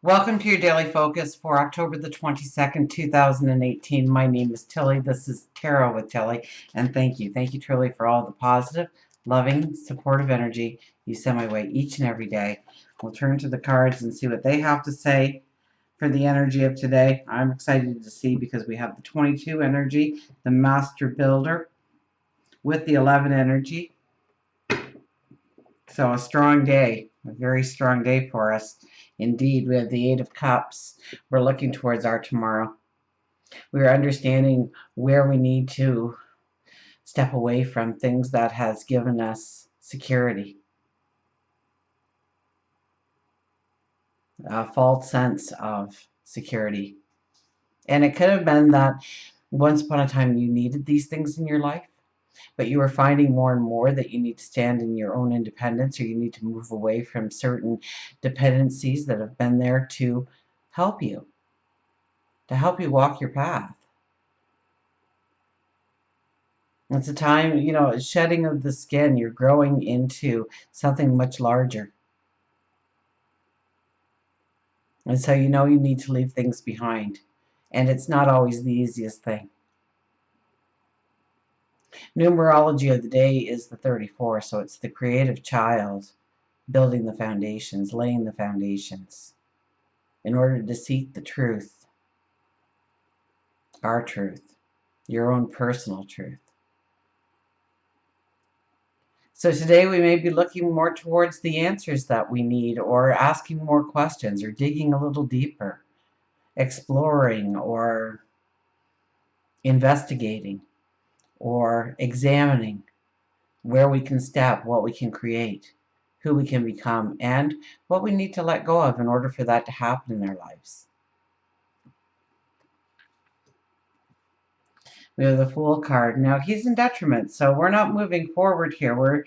Welcome to your daily focus for October the 22nd, 2018. My name is Tilly. This is Tarot with Tilly. And thank you. Thank you, Tilly, for all the positive, loving, supportive energy you send my way each and every day. We'll turn to the cards and see what they have to say for the energy of today. I'm excited to see because we have the 22 energy, the Master Builder, with the 11 energy. So a strong day, a very strong day for us. Indeed, we have the Eight of Cups. We're looking towards our tomorrow. We're understanding where we need to step away from things that has given us security. A false sense of security. And it could have been that once upon a time you needed these things in your life, but you are finding more and more that you need to stand in your own independence, or you need to move away from certain dependencies that have been there to help you walk your path. It's a time, shedding of the skin. You're growing into something much larger. And so you need to leave things behind. And it's not always the easiest thing. Numerology of the day is the 34, so it's the creative child building the foundations, laying the foundations in order to seek the truth, our truth, your own personal truth. So today we may be looking more towards the answers that we need, or asking more questions, or digging a little deeper, exploring, or investigating, or examining where we can step, what we can create, who we can become, and what we need to let go of in order for that to happen in our lives. We have the Fool card. Now, he's in detriment, so we're not moving forward here.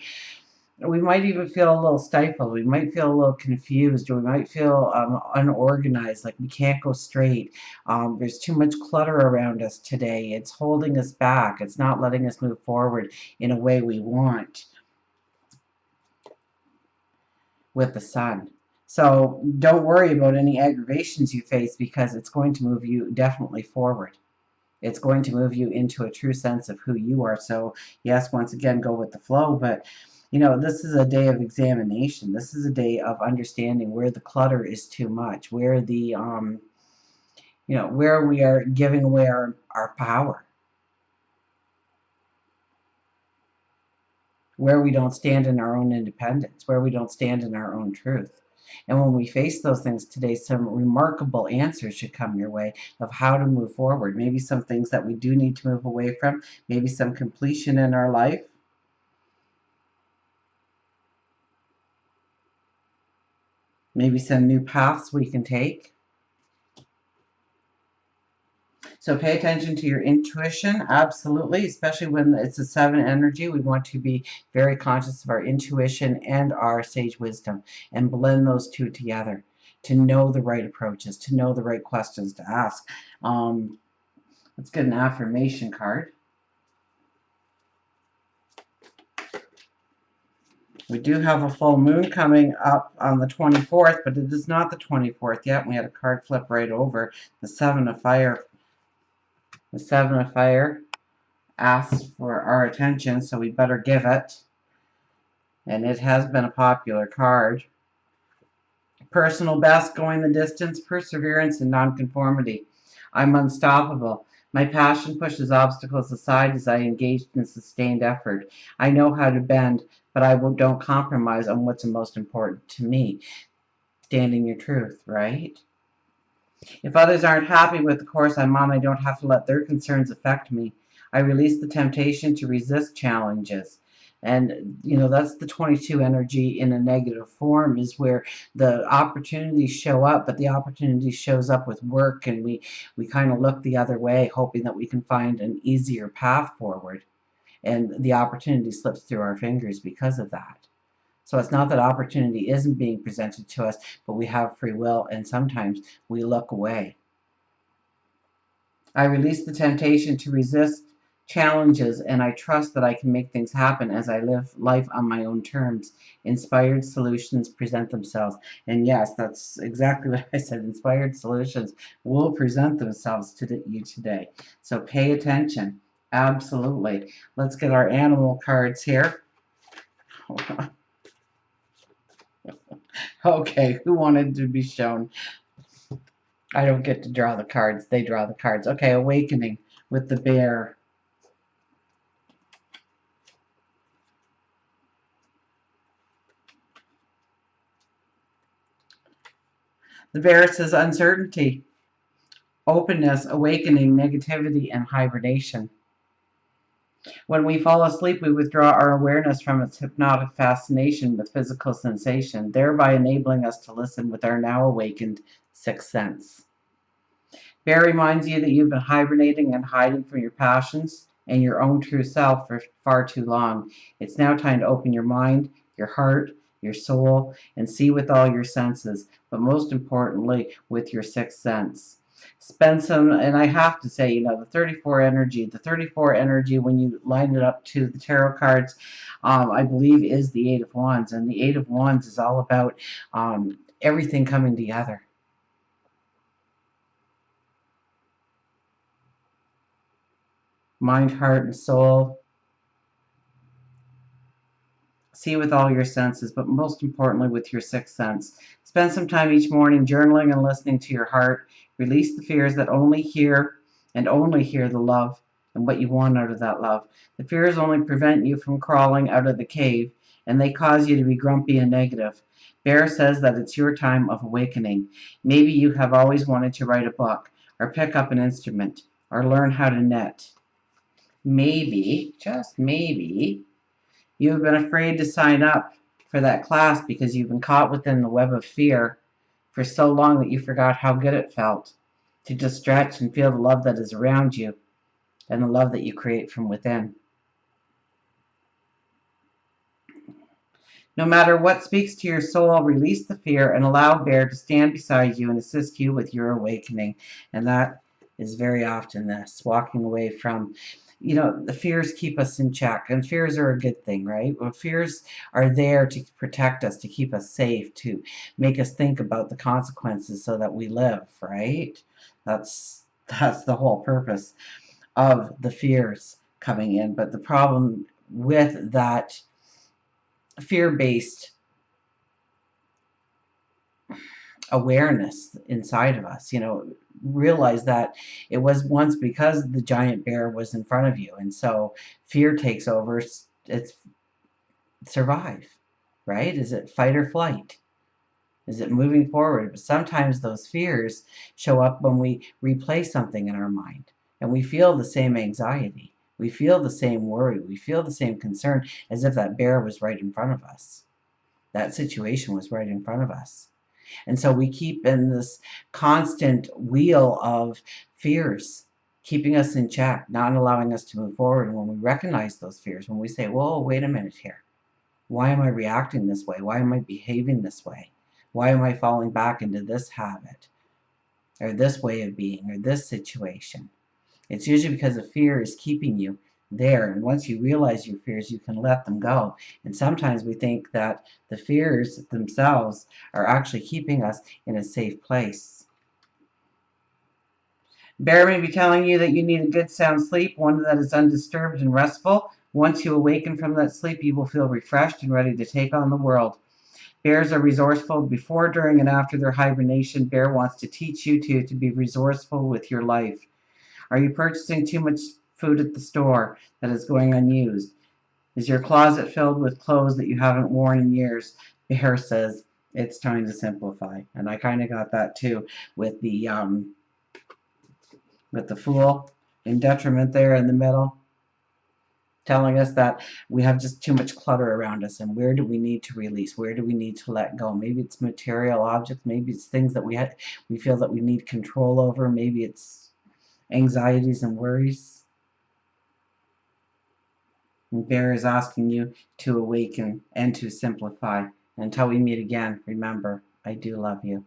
We might even feel a little stifled. We might feel a little confused, or we might feel unorganized, like we can't go straight. There's too much clutter around us today. It's holding us back. It's not letting us move forward in a way we want with the Sun. So don't worry about any aggravations you face, because it's going to move you definitely forward. It's going to move you into a true sense of who you are. So yes, once again, go with the flow, but this is a day of examination. This is a day of understanding where the clutter is too much, where the where we are giving away our power, where we don't stand in our own independence, where we don't stand in our own truth. And when we face those things today, some remarkable answers should come your way of how to move forward. Maybe some things that we do need to move away from, maybe some completion in our life. Maybe some new paths we can take. So pay attention to your intuition, absolutely, especially when it's a 7 energy. We want to be very conscious of our intuition and our sage wisdom, and blend those two together to know the right approaches, to know the right questions to ask. Let's get an affirmation card. We do have a full moon coming up on the 24th, but it is not the 24th yet. We had a card flip right over. The 7 of Fire. The 7 of Fire asks for our attention, so we better give it. And it has been a popular card. Personal best, going the distance, perseverance, and nonconformity. I'm unstoppable. My passion pushes obstacles aside as I engage in sustained effort. I know how to bend, but I don't compromise on what's most important to me. Standing your truth, right? If others aren't happy with the course I'm on, I don't have to let their concerns affect me. I release the temptation to resist challenges. And, that's the 22 energy in a negative form, is where the opportunities show up, but the opportunity shows up with work, and we kind of look the other way, hoping that we can find an easier path forward. And the opportunity slips through our fingers because of that. So it's not that opportunity isn't being presented to us, but we have free will, and sometimes we look away. I release the temptation to resist challenges, and I trust that I can make things happen as I live life on my own terms. Inspired solutions present themselves. And yes, that's exactly what I said. Inspired solutions will present themselves to you today. So pay attention. Absolutely. Let's get our animal cards here. Okay, who wanted to be shown? I don't get to draw the cards. They draw the cards. Okay, awakening with the bear. The bear says uncertainty, openness, awakening, negativity, and hibernation. When we fall asleep, we withdraw our awareness from its hypnotic fascination with physical sensation, thereby enabling us to listen with our now awakened sixth sense. Bear reminds you that you've been hibernating and hiding from your passions and your own true self for far too long. It's now time to open your mind, your heart, your soul, and see with all your senses, but most importantly, with your sixth sense. Spend some, and I have to say, the 34 energy, when you line it up to the tarot cards, I believe is the Eight of Wands. And the Eight of Wands is all about everything coming together. Mind, heart, and soul. See with all your senses, but most importantly with your sixth sense. Spend some time each morning journaling and listening to your heart. Release the fears that only hear the love and what you want out of that love. The fears only prevent you from crawling out of the cave, and they cause you to be grumpy and negative. Bear says that it's your time of awakening. Maybe you have always wanted to write a book, or pick up an instrument, or learn how to knit. Maybe, just maybe, you have been afraid to sign up for that class because you've been caught within the web of fear for so long that you forgot how good it felt to just stretch and feel the love that is around you and the love that you create from within. No matter what speaks to your soul, release the fear and allow Bear to stand beside you and assist you with your awakening. And that is very often this, walking away from, the fears keep us in check, and fears are a good thing, right? Well, fears are there to protect us, to keep us safe, to make us think about the consequences so that we live, right? That's the whole purpose of the fears coming in. But the problem with that fear-based awareness inside of us, realize that it was once because the giant bear was in front of you, and so fear takes over. It's survive, right? Is it fight or flight? Is it moving forward? But sometimes those fears show up when we replay something in our mind, and we feel the same anxiety, we feel the same worry, we feel the same concern, as if that bear was right in front of us, that situation was right in front of us. And so we keep in this constant wheel of fears, keeping us in check, not allowing us to move forward. And when we recognize those fears, when we say, whoa, wait a minute here. Why am I reacting this way? Why am I behaving this way? Why am I falling back into this habit or this way of being or this situation? It's usually because the fear is keeping you there. And once you realize your fears, you can let them go. And sometimes we think that the fears themselves are actually keeping us in a safe place. Bear may be telling you that you need a good sound sleep, one that is undisturbed and restful. Once you awaken from that sleep, you will feel refreshed and ready to take on the world. Bears are resourceful before, during, and after their hibernation. Bear wants to teach you to be resourceful with your life. Are you purchasing too much food at the store that is going unused? Is your closet filled with clothes that you haven't worn in years? Bear says it's time to simplify. And I kind of got that too with the Fool in detriment there in the middle, telling us that we have just too much clutter around us, and where do we need to release? Where do we need to let go? Maybe it's material objects, maybe it's things that we feel that we need control over, maybe it's anxieties and worries. And Bear is asking you to awaken and to simplify. Until we meet again, remember, I do love you.